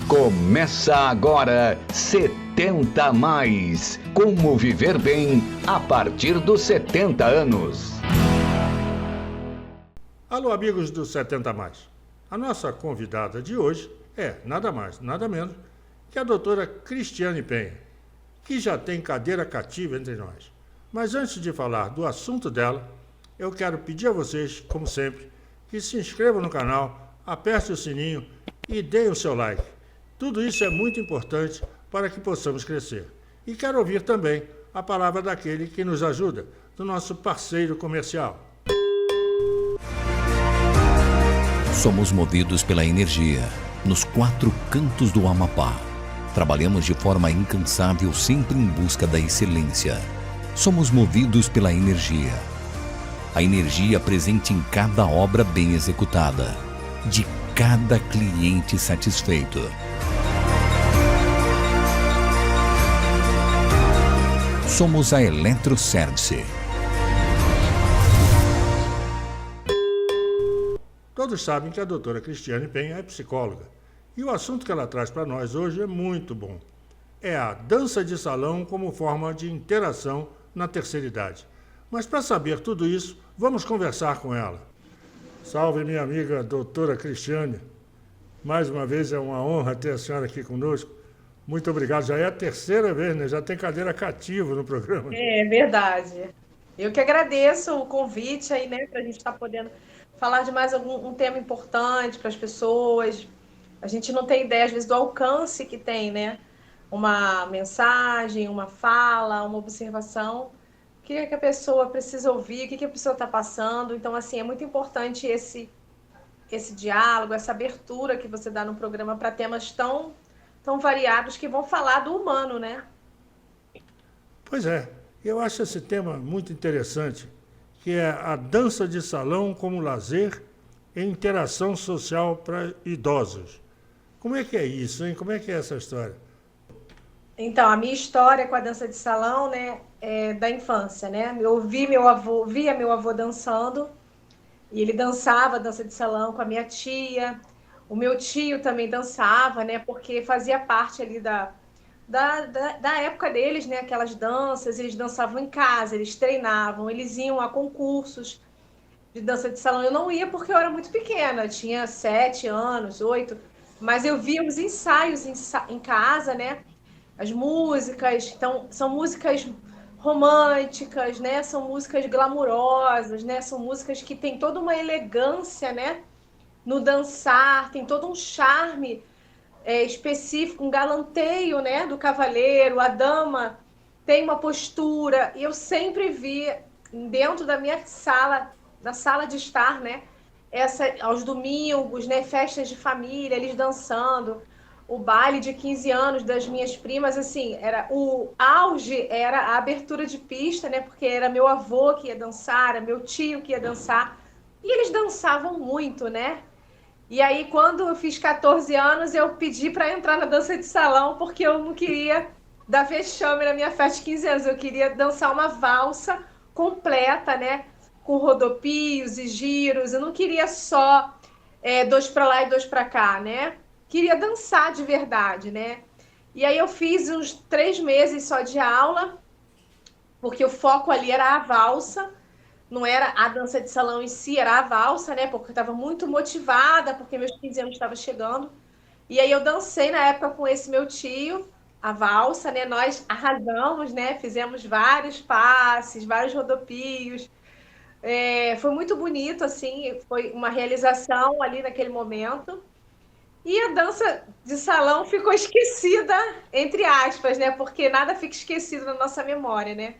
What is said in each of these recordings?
Começa agora 70 a mais. Como viver bem a partir dos 70 anos. Alô, amigos do 70 a mais. A nossa convidada de hoje é nada mais, nada menos que a doutora Cristiane Penha, que já tem cadeira cativa entre nós. Mas antes de falar do assunto dela, eu quero pedir a vocês, como sempre, que se inscrevam no canal, aperte o sininho e deem o seu like. Tudo isso é muito importante para que possamos crescer. E quero ouvir também a palavra daquele que nos ajuda, do nosso parceiro comercial. Somos movidos pela energia, nos 4 cantos do Amapá. Trabalhamos de forma incansável, sempre em busca da excelência. Somos movidos pela energia. A energia presente em cada obra bem executada, de cada cliente satisfeito. Somos a Eletroservice. Todos sabem que a doutora Cristiane Penha é psicóloga. E o assunto que ela traz para nós hoje é muito bom. É a dança de salão como forma de interação na terceira idade. Mas para saber tudo isso, vamos conversar com ela. Salve, minha amiga doutora Cristiane. Mais uma vez é uma honra ter a senhora aqui conosco. Muito obrigado. Já é a terceira vez, né? Já tem cadeira cativa no programa. É verdade. Eu que agradeço o convite aí, né, para a gente estar podendo falar de mais um tema importante para as pessoas. A gente não tem ideia, às vezes, do alcance que tem, né? Uma mensagem, uma fala, uma observação. O que é que a pessoa precisa ouvir, o que a pessoa está passando. Então, assim, é muito importante esse diálogo, essa abertura que você dá no programa para temas tão variados que vão falar do humano, né? Pois é, eu acho esse tema muito interessante, que é a dança de salão como lazer e interação social para idosos. Como é que é isso, hein? Como é que é essa história? Então, a minha história com a dança de salão, né, é da infância, né? Eu via meu avô dançando, e ele dançava dança de salão com a minha tia. O meu tio também dançava, né? Porque fazia parte ali da época deles, né? Aquelas danças, eles dançavam em casa, eles treinavam, eles iam a concursos de dança de salão. Eu não ia porque eu era muito pequena, eu tinha 7 anos, 8, mas eu via os ensaios em casa, né? As músicas, então, são músicas românticas, né? São músicas glamourosas, né? São músicas que têm toda uma elegância, né? No dançar, tem todo um charme específico, um galanteio, né, do cavaleiro, a dama tem uma postura, e eu sempre vi dentro da minha sala, da sala de estar, né, aos domingos, né, festas de família, eles dançando, o baile de 15 anos das minhas primas, assim, o auge era a abertura de pista, né, porque era meu avô que ia dançar, era meu tio que ia dançar, e eles dançavam muito, né? E aí, quando eu fiz 14 anos, eu pedi para entrar na dança de salão, porque eu não queria dar vexame na minha festa de 15 anos. Eu queria dançar uma valsa completa, né? Com rodopios e giros. Eu não queria só 2 para lá e 2 para cá, né? Queria dançar de verdade, né? E aí eu fiz uns 3 meses só de aula, porque o foco ali era a valsa. Não era a dança de salão em si, era a valsa, né? Porque eu estava muito motivada, porque meus 15 anos estavam chegando. E aí eu dancei na época com esse meu tio, a valsa, né? Nós arrasamos, né? Fizemos vários passes, vários rodopios. Foi muito bonito, assim, foi uma realização ali naquele momento. E a dança de salão ficou esquecida, entre aspas, né? Porque nada fica esquecido na nossa memória, né?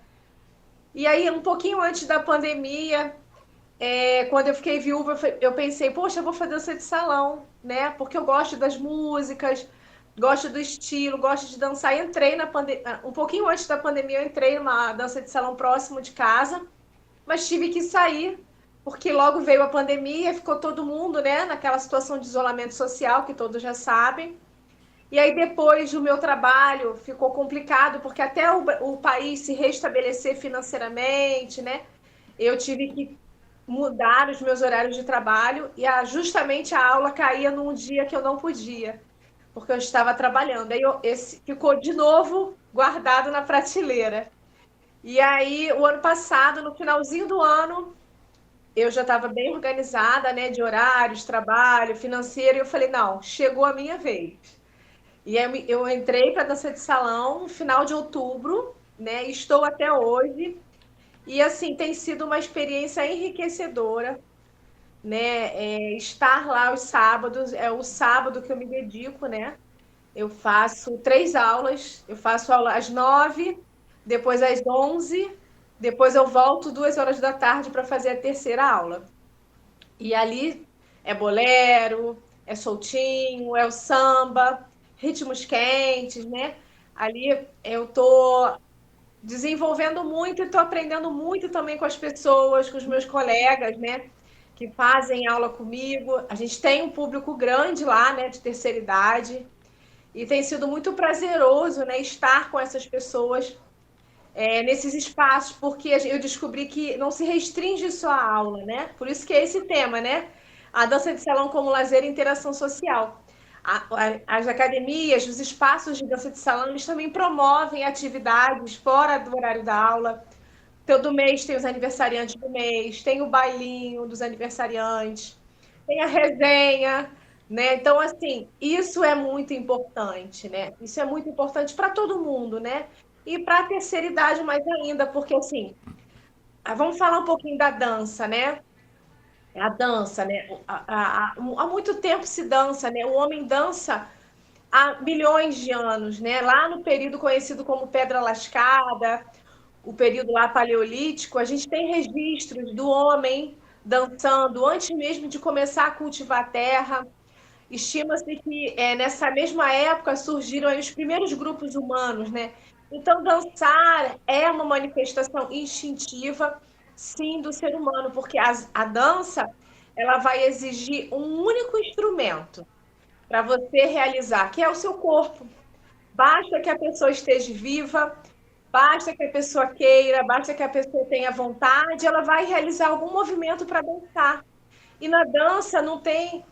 E aí, um pouquinho antes da pandemia, quando eu fiquei viúva, eu pensei, poxa, eu vou fazer dança de salão, né? Porque eu gosto das músicas, gosto do estilo, gosto de dançar. E entrei um pouquinho antes da pandemia, eu entrei numa dança de salão próximo de casa, mas tive que sair, porque logo veio a pandemia, ficou todo mundo, né, naquela situação de isolamento social, que todos já sabem. E aí, depois do meu trabalho, ficou complicado, porque até o país se restabelecer financeiramente, né? Eu tive que mudar os meus horários de trabalho e justamente a aula caía num dia que eu não podia. porque eu estava trabalhando. Aí esse ficou de novo guardado na prateleira. E aí, o ano passado, no finalzinho do ano, eu já estava bem organizada, né, de horários, trabalho, financeiro, e eu falei, não, chegou a minha vez. E aí eu entrei para dança de salão no final de outubro, né, e estou até hoje. E assim, tem sido uma experiência enriquecedora, né, estar lá os sábados, é o sábado que eu me dedico, né, eu faço 3 aulas, eu faço aula às 9, depois às 11, depois eu volto 2 horas da tarde para fazer a terceira aula. E ali é bolero, é soltinho, é o samba, ritmos quentes, né? Ali eu tô desenvolvendo muito e tô aprendendo muito também com as pessoas, com os meus colegas, né? Que fazem aula comigo. A gente tem um público grande lá, né? De terceira idade. E tem sido muito prazeroso, né, estar com essas pessoas nesses espaços, porque eu descobri que não se restringe só a aula, né? Por isso que é esse tema, né? A dança de salão como lazer e interação social. As academias, os espaços de dança de salão, eles também promovem atividades fora do horário da aula. Todo mês tem os aniversariantes do mês, tem o bailinho dos aniversariantes, tem a resenha, né? Então, assim, isso é muito importante, né? Isso é muito importante para todo mundo, né? E para a terceira idade mais ainda, porque, assim, vamos falar um pouquinho da dança, né? A dança, né? Há muito tempo se dança, né? O homem dança há milhões de anos, né? Lá no período conhecido como Pedra Lascada, o período lá paleolítico, a gente tem registros do homem dançando antes mesmo de começar a cultivar a terra. Estima-se que nessa mesma época surgiram aí os primeiros grupos humanos, né? Então, dançar é uma manifestação instintiva, sim, do ser humano, porque a dança ela vai exigir um único instrumento para você realizar, que é o seu corpo. Basta que a pessoa esteja viva, basta que a pessoa queira, basta que a pessoa tenha vontade, ela vai realizar algum movimento para dançar. E na dança não tem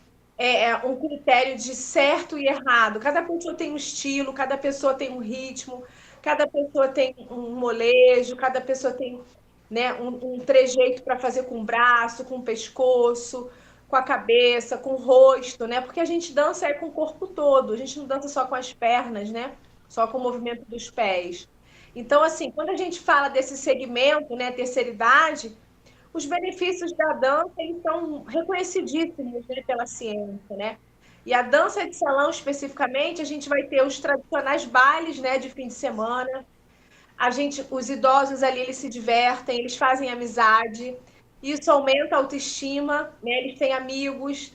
um critério de certo e errado. Cada pessoa tem um estilo, cada pessoa tem um ritmo, cada pessoa tem um molejo, cada pessoa tem, né, um trejeito para fazer com o braço, com o pescoço, com a cabeça, com o rosto, né? Porque a gente dança com o corpo todo, a gente não dança só com as pernas, né? Só com o movimento dos pés. Então, assim, quando a gente fala desse segmento, né, terceira idade, os benefícios da dança eles são reconhecidíssimos, né, pela ciência, né? E a dança de salão, especificamente, a gente vai ter os tradicionais bailes, né, de fim de semana. Os idosos ali, eles se divertem, eles fazem amizade. Isso aumenta a autoestima, né? Eles têm amigos,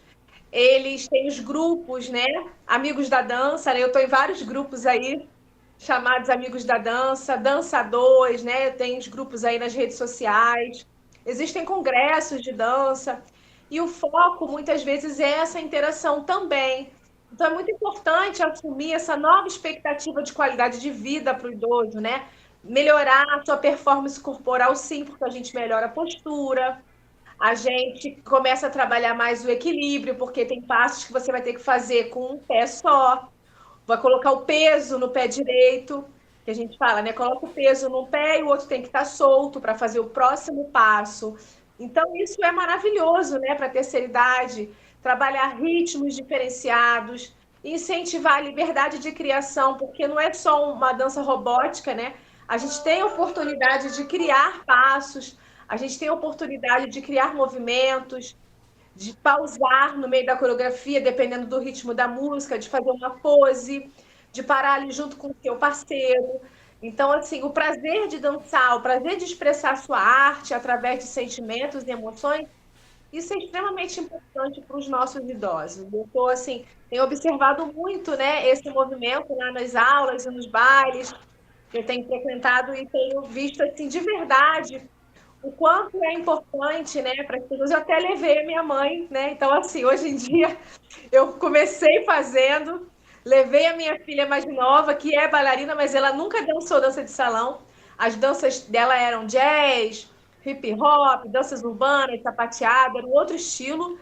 eles têm os grupos, né? Amigos da dança, né? Eu estou em vários grupos aí, chamados Amigos da Dança, Dançadores, né? Tem os grupos aí nas redes sociais. Existem congressos de dança. E o foco, muitas vezes, é essa interação também. Então, é muito importante assumir essa nova expectativa de qualidade de vida para o idoso, né? Melhorar a sua performance corporal, sim, porque a gente melhora a postura, a gente começa a trabalhar mais o equilíbrio, porque tem passos que você vai ter que fazer com um pé só. Vai colocar o peso no pé direito, que a gente fala, né? Coloca o peso num pé e o outro tem que estar solto para fazer o próximo passo. Então, isso é maravilhoso, né, para a terceira idade. Trabalhar ritmos diferenciados, incentivar a liberdade de criação, porque não é só uma dança robótica, né? A gente tem a oportunidade de criar passos, a gente tem a oportunidade de criar movimentos, de pausar no meio da coreografia, dependendo do ritmo da música, de fazer uma pose, de parar ali junto com o seu parceiro. Então, assim, o prazer de dançar, o prazer de expressar a sua arte através de sentimentos e emoções, isso é extremamente importante para os nossos idosos. Eu tô, assim, tenho observado muito, né, esse movimento lá nas aulas e nos bailes, que eu tenho frequentado e tenho visto, assim, de verdade, o quanto é importante, né, para as pessoas. Eu até levei a minha mãe, né? Então, assim, hoje em dia eu comecei fazendo, levei a minha filha mais nova, que é bailarina, mas ela nunca dançou dança de salão. As danças dela eram jazz, hip hop, danças urbanas, sapateada, era um outro estilo.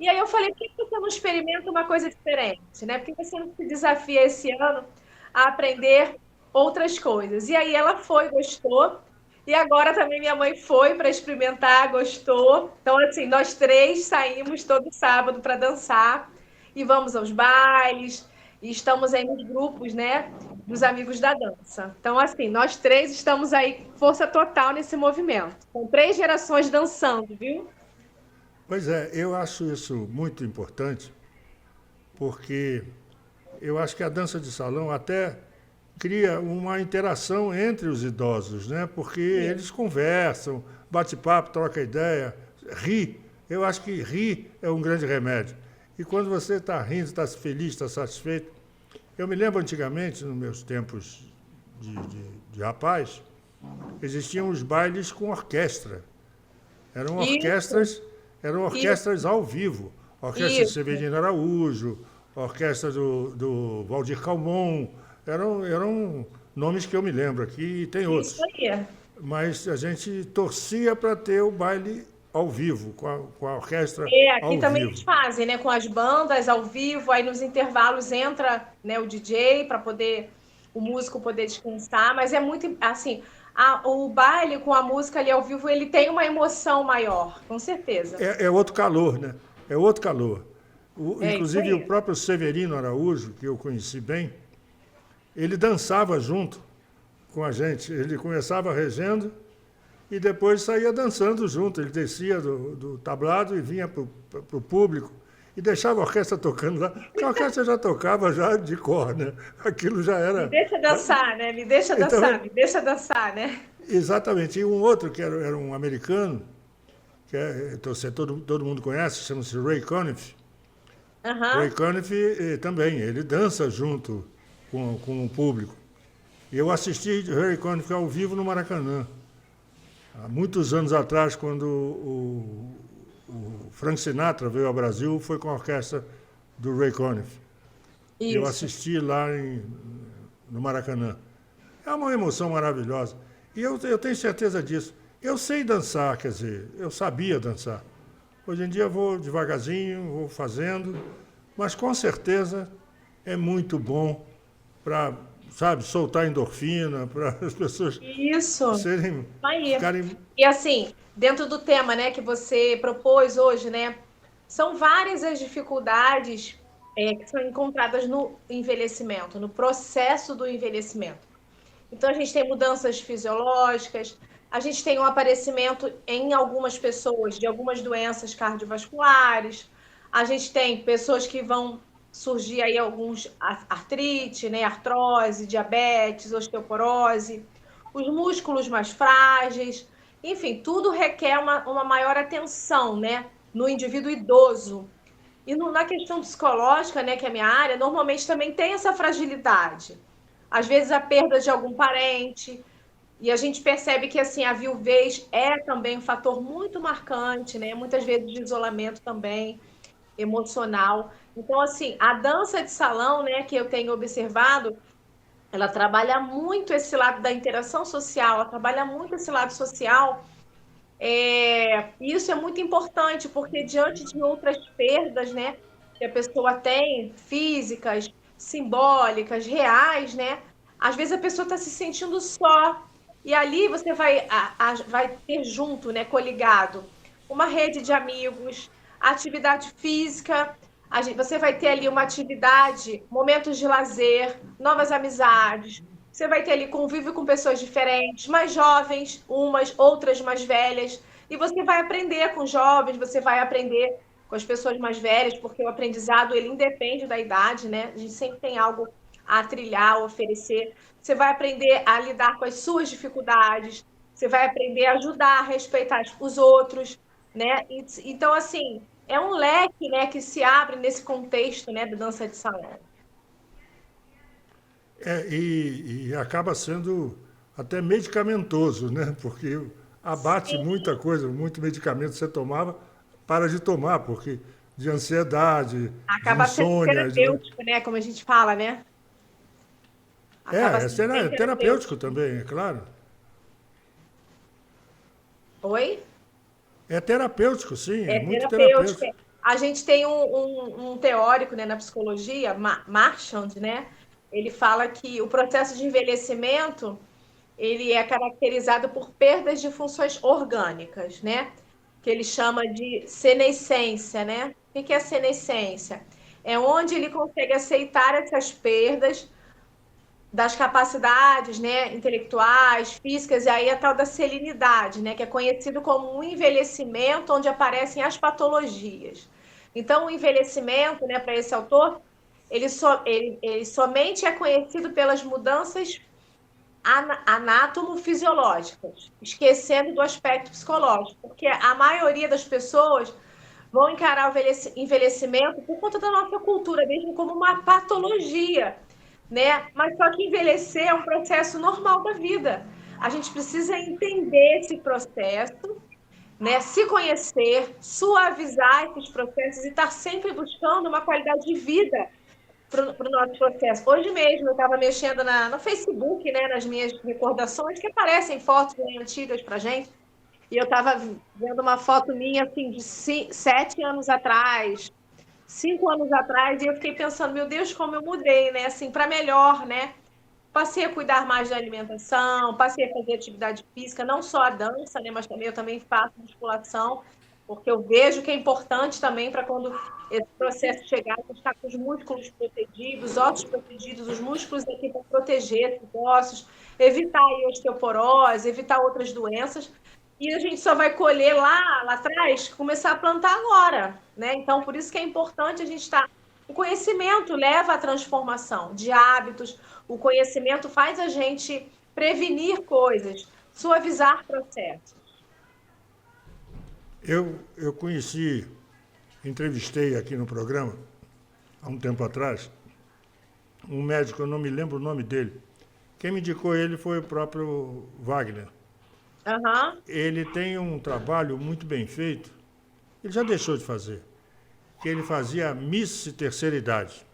E aí eu falei, por que você não experimenta uma coisa diferente, né? Por que você não se desafia esse ano a aprender outras coisas? E aí ela foi, gostou. E agora também minha mãe foi para experimentar, gostou. Então, assim, nós três saímos todo sábado para dançar e vamos aos bailes e estamos aí nos grupos, né, dos amigos da dança. Então, assim, nós três estamos aí força total nesse movimento. São 3 gerações dançando, viu? Pois é, eu acho isso muito importante, porque eu acho que a dança de salão até cria uma interação entre os idosos, né? Porque eles conversam, bate papo, troca ideia, ri. Eu acho que rir é um grande remédio. E quando você está rindo, está feliz, está satisfeito. Eu me lembro antigamente, nos meus tempos de rapaz, existiam os bailes com orquestra. Eram Isso, orquestras, eram isso, orquestras ao vivo. Orquestra de isso. Severino Araújo, orquestra do Valdir Calmon. Eram nomes que eu me lembro aqui, e tem Isso outros. aí. Mas a gente torcia para ter o baile ao vivo, com a orquestra Aqui ao também eles vivo. fazem, né? Com as bandas ao vivo, aí nos intervalos entra, né, o DJ para poder o músico poder descansar, mas é muito assim, o baile com a música ali ao vivo, ele tem uma emoção maior, com certeza. É outro calor, né? É outro calor. É isso Inclusive o aí. próprio Severino Araújo, que eu conheci bem, ele dançava junto com a gente. Ele começava regendo e depois saía dançando junto. Ele descia do tablado e vinha para o público e deixava a orquestra tocando lá, porque a orquestra já tocava já de cor, né? Aquilo já Me era... deixa dançar, né? Me deixa dançar, Então, me deixa dançar, né? exatamente. E um outro que era um americano, que então, todo mundo conhece, chama-se Ray Conniff. Ray Aham. Conniff também, ele dança junto com o público. E eu assisti Ray Conniff ao vivo no Maracanã, há muitos anos atrás, quando o Frank Sinatra veio ao Brasil, foi com a orquestra do Ray Conniff. E eu Isso. assisti lá no Maracanã. É uma emoção maravilhosa. E eu tenho certeza disso. Eu sei dançar, quer dizer, eu sabia dançar. Hoje em dia eu vou devagarzinho, vou fazendo, mas com certeza é muito bom para, sabe, soltar endorfina, para as pessoas Isso. serem, Aí. ficarem... E assim, dentro do tema, né, que você propôs hoje, né, são várias as dificuldades que são encontradas no envelhecimento, no processo do envelhecimento. Então, a gente tem mudanças fisiológicas, a gente tem um aparecimento em algumas pessoas de algumas doenças cardiovasculares, a gente tem pessoas que vão surgir aí alguns artrite, né, artrose, diabetes, osteoporose, os músculos mais frágeis, enfim, tudo requer uma maior atenção, né, no indivíduo idoso. E na questão psicológica, né, que é a minha área, normalmente também tem essa fragilidade. Às vezes a perda de algum parente, e a gente percebe que assim a viuvez é também um fator muito marcante, né? Muitas vezes de isolamento também emocional. Então assim, a dança de salão, né, que eu tenho observado, ela trabalha muito esse lado da interação social, ela trabalha muito esse lado social. E isso é muito importante, porque diante de outras perdas, né, que a pessoa tem, físicas, simbólicas, reais, né, às vezes a pessoa está se sentindo só. E ali você vai ter junto, né, coligado, uma rede de amigos, atividade física, você vai ter ali uma atividade, momentos de lazer, novas amizades. Você vai ter ali convívio com pessoas diferentes, mais jovens, umas, outras mais velhas. E você vai aprender com jovens, você vai aprender com as pessoas mais velhas, porque o aprendizado ele independe da idade, né? A gente sempre tem algo a trilhar, a oferecer. Você vai aprender a lidar com as suas dificuldades, você vai aprender a ajudar, a respeitar os outros, né? Então, assim, é um leque, né, que se abre nesse contexto, né, da dança de salão. E acaba sendo até medicamentoso, né? Porque abate Sim, muita coisa, muito medicamento que você tomava, para de tomar, porque de ansiedade, de acaba sendo insônia. terapêutico, né, como a gente fala, né? Acaba sendo bem É terapêutico terapêutico. também, é claro. Oi? É terapêutico, sim, é É muito terapêutico. terapêutico. A gente tem um teórico, né, na psicologia, Marchand, né? Ele fala que o processo de envelhecimento ele é caracterizado por perdas de funções orgânicas, né? Que ele chama de senescência, né? O que é a senescência? É onde ele consegue aceitar essas perdas das capacidades, né, intelectuais, físicas, e aí a tal da selinidade, né, que é conhecido como um envelhecimento onde aparecem as patologias. Então, o envelhecimento, né, para esse autor, ele somente é conhecido pelas mudanças anátomo-fisiológicas, esquecendo do aspecto psicológico, porque a maioria das pessoas vão encarar o envelhecimento por conta da nossa cultura mesmo como uma patologia, né? Mas só que envelhecer é um processo normal da vida. A gente precisa entender esse processo, né? Se conhecer, suavizar esses processos e estar sempre buscando uma qualidade de vida para o nosso processo. Hoje mesmo eu estava mexendo no Facebook, né, nas minhas recordações, que aparecem fotos, né, antigas para gente, e eu estava vendo uma foto minha assim, de 7 anos atrás, 5 anos atrás, e eu fiquei pensando, meu Deus, como eu mudei, né? Assim, para melhor, né? Passei a cuidar mais da alimentação, passei a fazer atividade física, não só a dança, né? Mas também eu também faço musculação, porque eu vejo que é importante também para quando esse processo chegar, a gente estar com os músculos protegidos, ossos protegidos, os músculos aqui para proteger os ossos, evitar a osteoporose, evitar outras doenças. E a gente só vai colher lá atrás, começar a plantar agora, né? Então, por isso que é importante a gente estar. O conhecimento leva à transformação de hábitos, o conhecimento faz a gente prevenir coisas, suavizar processos. Eu conheci, entrevistei aqui no programa, há um tempo atrás, um médico, eu não me lembro o nome dele. Quem me indicou ele foi o próprio Wagner. Uhum. Ele tem um trabalho muito bem feito, ele já deixou de fazer, que ele fazia Miss Terceira Idade.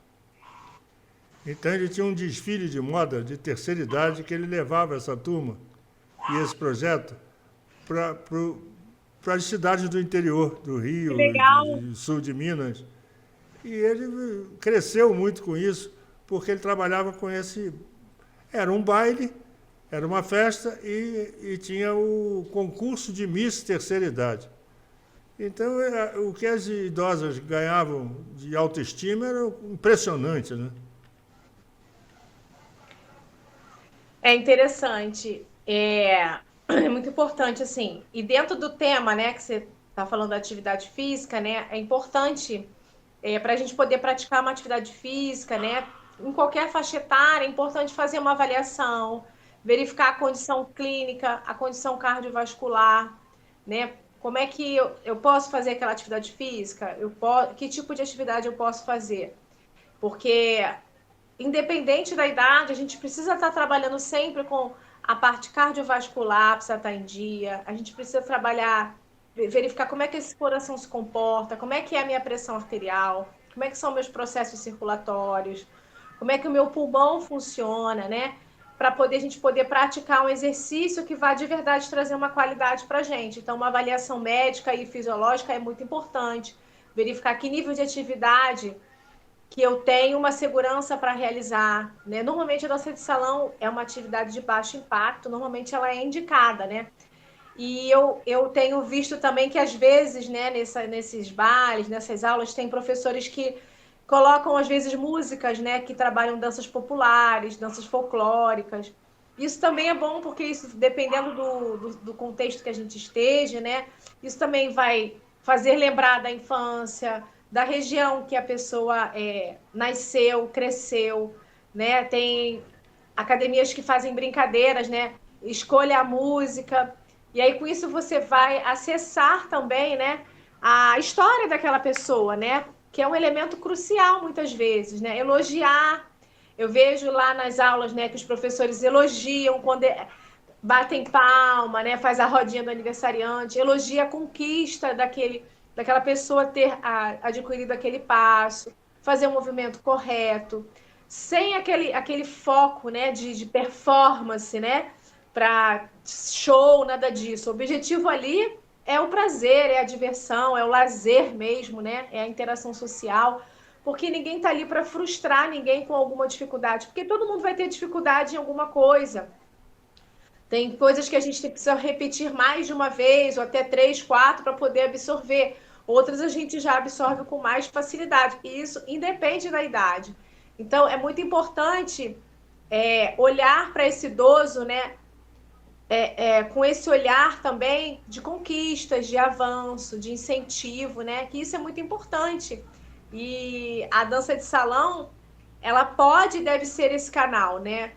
Então ele tinha um desfile de moda de terceira idade que ele levava essa turma e esse projeto para as cidades do interior do Rio, do sul de Minas. E ele cresceu muito com isso, porque ele trabalhava com esse... Era um baile, era uma festa e tinha o concurso de Miss Terceira Idade. Então, o que as idosas ganhavam de autoestima era impressionante, né? É interessante. É muito importante, assim. E dentro do tema, né, que você está falando da atividade física, né, é importante para a gente poder praticar uma atividade física, né, em qualquer faixa etária, é importante fazer uma avaliação, verificar a condição clínica, a condição cardiovascular, né? Como é que eu posso fazer aquela atividade física? Que tipo de atividade eu posso fazer? Porque, independente da idade, a gente precisa estar trabalhando sempre com a parte cardiovascular, precisa estar em dia, a gente precisa trabalhar, verificar como é que esse coração se comporta, como é que é a minha pressão arterial, como é que são meus processos circulatórios, como é que o meu pulmão funciona, né? Para a gente poder praticar um exercício que vá de verdade trazer uma qualidade para a gente. Então, uma avaliação médica e fisiológica é muito importante. Verificar que nível de atividade que eu tenho uma segurança para realizar, né? Normalmente a dança de salão é uma atividade de baixo impacto, normalmente ela é indicada, né? E eu tenho visto também que às vezes, né, nesses bailes, nessas aulas, tem professores que colocam às vezes músicas, né, que trabalham danças populares, danças folclóricas. Isso também é bom porque isso, dependendo do contexto que a gente esteja, né, isso também vai fazer lembrar da infância, da região que a pessoa nasceu, cresceu, né? Tem academias que fazem brincadeiras, né? Escolha a música. E aí, com isso, você vai acessar também, né, a história daquela pessoa, né? Que é um elemento crucial, muitas vezes, né? Elogiar. Eu vejo lá nas aulas, né, que os professores elogiam quando batem palma, né? Faz a rodinha do aniversariante, elogia a conquista daquela pessoa ter adquirido aquele passo, fazer um movimento correto, sem aquele foco, né, de performance, né? Para show, nada disso. O objetivo ali é o prazer, é a diversão, é o lazer mesmo, né? É a interação social, porque ninguém está ali para frustrar ninguém com alguma dificuldade, porque todo mundo vai ter dificuldade em alguma coisa. Tem coisas que a gente precisa repetir mais de uma vez, ou até 3, 4, para poder absorver. Outras a gente já absorve com mais facilidade. E isso independe da idade. Então, é muito importante olhar para esse idoso, né? Com esse olhar também de conquistas, de avanço, de incentivo, né? Que isso é muito importante. E a dança de salão, ela pode e deve ser esse canal, né?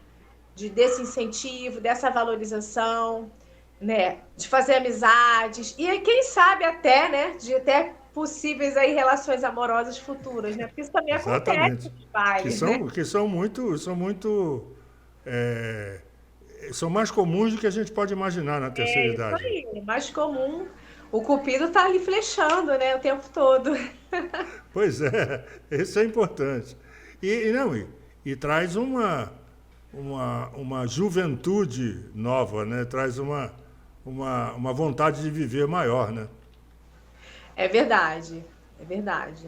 Desse incentivo, dessa valorização, né? De fazer amizades e quem sabe até, né? De até possíveis aí relações amorosas futuras, né? Porque isso também acontece Exatamente. nos bailes, né? Que são mais comuns do que a gente pode imaginar na terceira É isso idade. aí, mais comum. O cupido tá ali flechando, né? O tempo todo. Pois é, isso é importante. E traz uma juventude nova, né? Traz uma vontade de viver maior, né? É verdade, é verdade.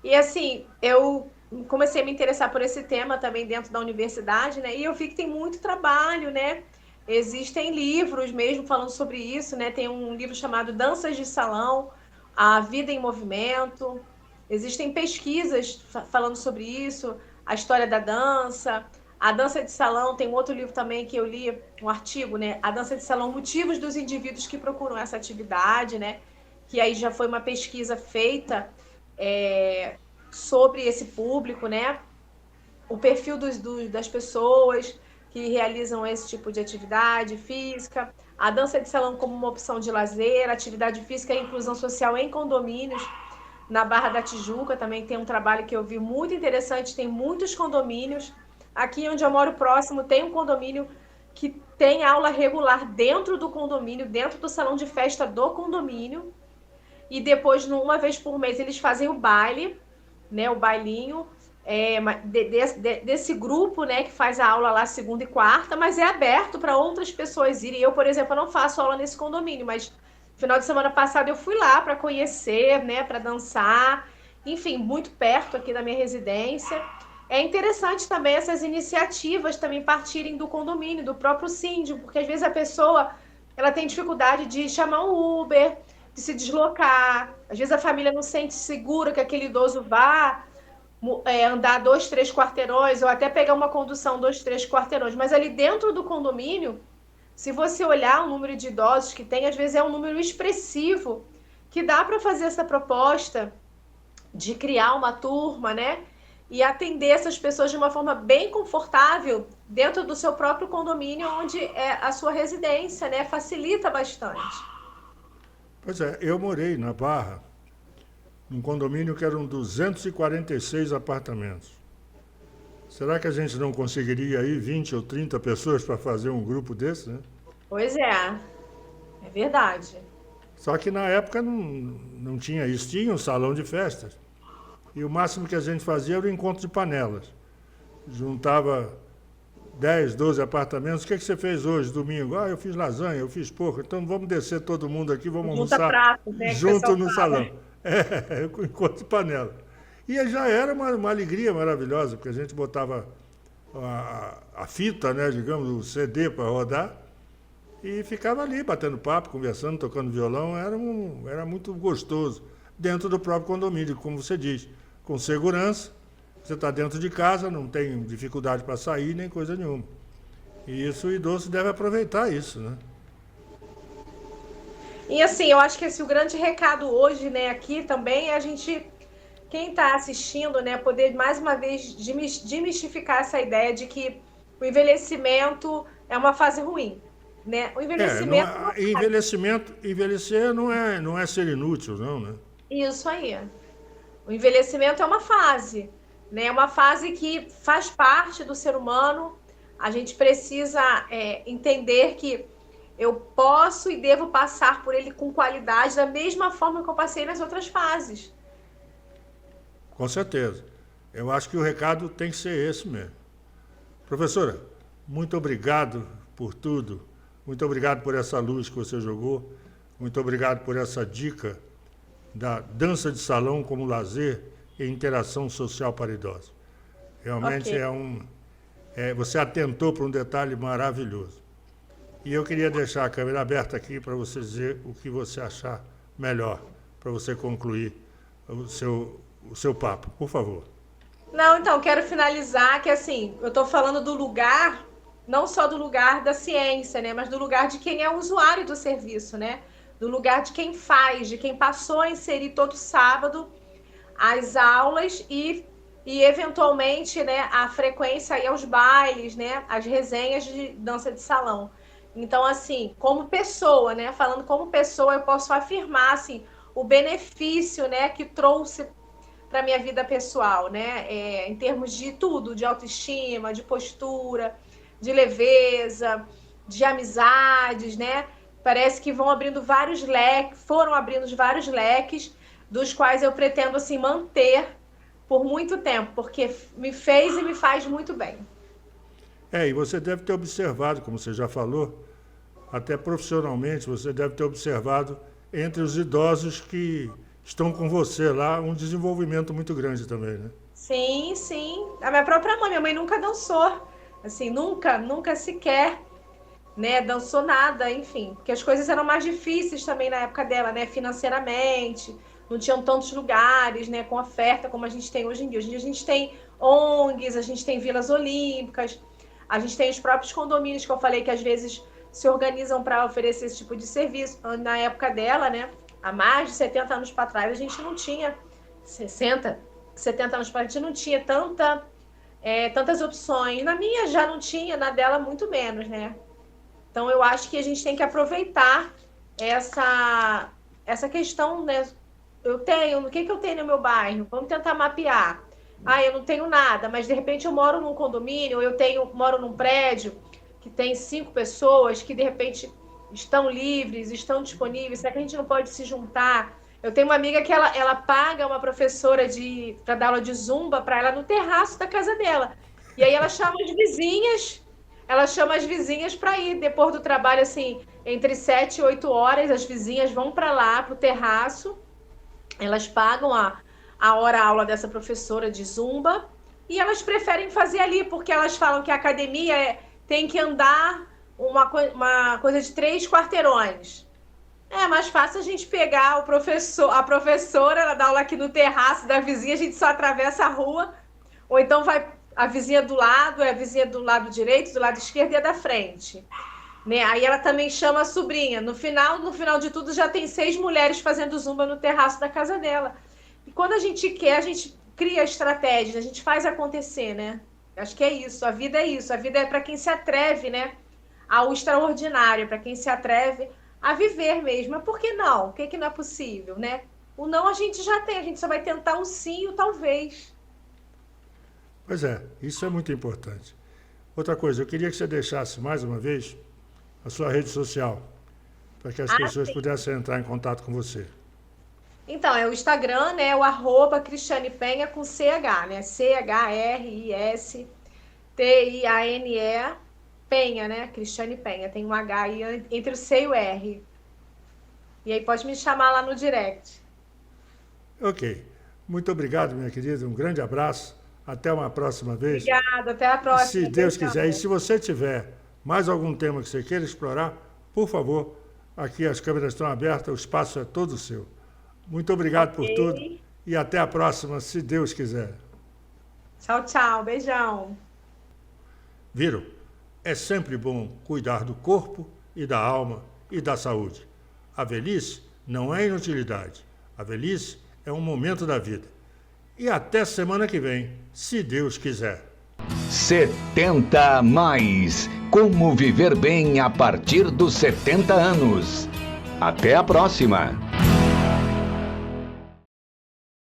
E assim, eu comecei a me interessar por esse tema também dentro da universidade, né? E eu vi que tem muito trabalho, né? Existem livros mesmo falando sobre isso, né? Tem um livro chamado Danças de Salão, A Vida em Movimento. Existem pesquisas falando sobre isso, a história da dança. A dança de salão, tem um outro livro também que eu li, um artigo, né? A dança de salão, motivos dos indivíduos que procuram essa atividade, né? Que aí já foi uma pesquisa feita sobre esse público, né? O perfil das pessoas que realizam esse tipo de atividade física, a dança de salão como uma opção de lazer, atividade física e inclusão social em condomínios. Na Barra da Tijuca também tem um trabalho que eu vi muito interessante, tem muitos condomínios. Aqui onde eu moro próximo tem um condomínio que tem aula regular dentro do condomínio, dentro do salão de festa do condomínio. E depois, uma vez por mês, eles fazem o baile, né? O bailinho desse grupo, né? Que faz a aula lá segunda e quarta, mas é aberto para outras pessoas irem. Eu, por exemplo, não faço aula nesse condomínio, mas final de semana passada eu fui lá para conhecer, né? Para dançar. Enfim, muito perto aqui da minha residência. É interessante também essas iniciativas também partirem do condomínio, do próprio síndico, porque às vezes a pessoa ela tem dificuldade de chamar um Uber, de se deslocar. Às vezes a família não sente segura que aquele idoso vá andar 2, 3 quarteirões, ou até pegar uma condução 2, 3 quarteirões. Mas ali dentro do condomínio, se você olhar o número de idosos que tem, às vezes é um número expressivo, que dá para fazer essa proposta de criar uma turma, né? E atender essas pessoas de uma forma bem confortável dentro do seu próprio condomínio, onde é a sua residência, né? Facilita bastante. Pois é, eu morei na Barra, num condomínio que eram 246 apartamentos. Será que a gente não conseguiria aí 20 ou 30 pessoas para fazer um grupo desse, né? Pois é verdade. Só que na época não tinha isso, tinha um salão de festas. E o máximo que a gente fazia era o encontro de panelas. Juntava 10, 12 apartamentos. O que você fez hoje, domingo? Eu fiz lasanha, eu fiz porco. Então vamos descer todo mundo aqui, vamos almoçar prato, né, junto no salão. O encontro de panela. E já era uma alegria maravilhosa, porque a gente botava a fita, né, digamos, o CD para rodar, e ficava ali batendo papo, conversando, tocando violão. Era muito gostoso, dentro do próprio condomínio, como você diz, com segurança. Você está dentro de casa, não tem dificuldade para sair, nem coisa nenhuma. E isso, o idoso deve aproveitar isso, né? E assim, eu acho que o grande recado hoje, né, aqui também é a gente, quem está assistindo, né, poder mais uma vez demistificar essa ideia de que o envelhecimento é uma fase ruim, né? O envelhecimento envelhecer não é ser inútil, não, né? Isso aí. O envelhecimento é uma fase, né? É uma fase que faz parte do ser humano. A gente precisa entender que eu posso e devo passar por ele com qualidade da mesma forma que eu passei nas outras fases. Com certeza. Eu acho que o recado tem que ser esse mesmo. Professora, muito obrigado por tudo. Muito obrigado por essa luz que você jogou. Muito obrigado por essa dica da dança de salão como lazer e interação social para idosos. Realmente você atentou para um detalhe maravilhoso. E eu queria deixar a câmera aberta aqui para você dizer o que você achar melhor, para você concluir o seu papo. Por favor. Não, então, quero finalizar que, assim, eu estou falando do lugar, não só do lugar da ciência, né, mas do lugar de quem é o usuário do serviço, né, do lugar de quem faz, de quem passou a inserir todo sábado as aulas e eventualmente, né, a frequência aí aos bailes, né, as resenhas de dança de salão. Então, assim, como pessoa, né, falando como pessoa, eu posso afirmar, assim, o benefício, né, que trouxe para minha vida pessoal, né, em termos de tudo, de autoestima, de postura, de leveza, de amizades, né, parece que foram abrindo vários leques, dos quais eu pretendo, assim, manter por muito tempo, porque me fez e me faz muito bem. E você deve ter observado, como você já falou, até profissionalmente, você deve ter observado entre os idosos que estão com você lá um desenvolvimento muito grande também, né? Sim, sim. A minha própria mãe, minha mãe nunca dançou, assim, nunca sequer, né, dançou nada, enfim, porque as coisas eram mais difíceis também na época dela, né, financeiramente, não tinham tantos lugares, né, com oferta como a gente tem hoje em dia. Hoje em dia a gente tem ONGs, a gente tem vilas olímpicas, a gente tem os próprios condomínios que eu falei que às vezes se organizam para oferecer esse tipo de serviço. Na época dela, né, há mais de 70 anos para trás, a gente não tinha 60, 70 anos para trás, a gente não tinha tantas opções. Na minha já não tinha, na dela muito menos, né? Então eu acho que a gente tem que aproveitar essa questão, né? O que eu tenho no meu bairro? Vamos tentar mapear. Eu não tenho nada, mas de repente eu moro num condomínio, moro num prédio que tem 5 pessoas que de repente estão livres, estão disponíveis. Será que a gente não pode se juntar? Eu tenho uma amiga que ela paga uma professora para dar aula de zumba para ela no terraço da casa dela. E aí ela chama as vizinhas para ir depois do trabalho, assim, entre 7 e 8 horas, as vizinhas vão para lá, para o terraço, elas pagam a hora-aula dessa professora de zumba e elas preferem fazer ali, porque elas falam que a academia tem que andar uma coisa de 3 quarteirões. É mais fácil a gente pegar a professora, ela dá aula aqui no terraço da vizinha, a gente só atravessa a rua, ou então vai a vizinha do lado, é a vizinha do lado direito, do lado esquerdo e a da frente. Né? Aí ela também chama a sobrinha. No final de tudo, já tem 6 mulheres fazendo zumba no terraço da casa dela. E quando a gente quer, a gente cria estratégias, a gente faz acontecer, né? Acho que é isso, a vida é isso. A vida é para quem se atreve, né, ao extraordinário, para quem se atreve a viver mesmo. Mas por que não? Por que não é possível, né? O não a gente já tem, a gente só vai tentar o sim e o talvez. Pois é, isso é muito importante. Outra coisa, eu queria que você deixasse mais uma vez a sua rede social, para que as pessoas pudessem entrar em contato com você. Então, é o Instagram, né, o @Cristiane Penha com CH, né, CHRISTIANE Penha, né, Cristiane Penha, tem um H aí entre o C e o R. E aí pode me chamar lá no direct. Ok, muito obrigado, minha querida, um grande abraço, até uma próxima vez. Obrigada, até a próxima. Se Deus quiser, e se você tiver mais algum tema que você queira explorar, por favor, aqui as câmeras estão abertas, o espaço é todo seu. Muito obrigado por tudo e até a próxima, se Deus quiser. Tchau, tchau. Beijão. Viram? É sempre bom cuidar do corpo e da alma e da saúde. A velhice não é inutilidade. A velhice é um momento da vida. E até semana que vem, se Deus quiser. 70 mais. Como viver bem a partir dos 70 anos. Até a próxima.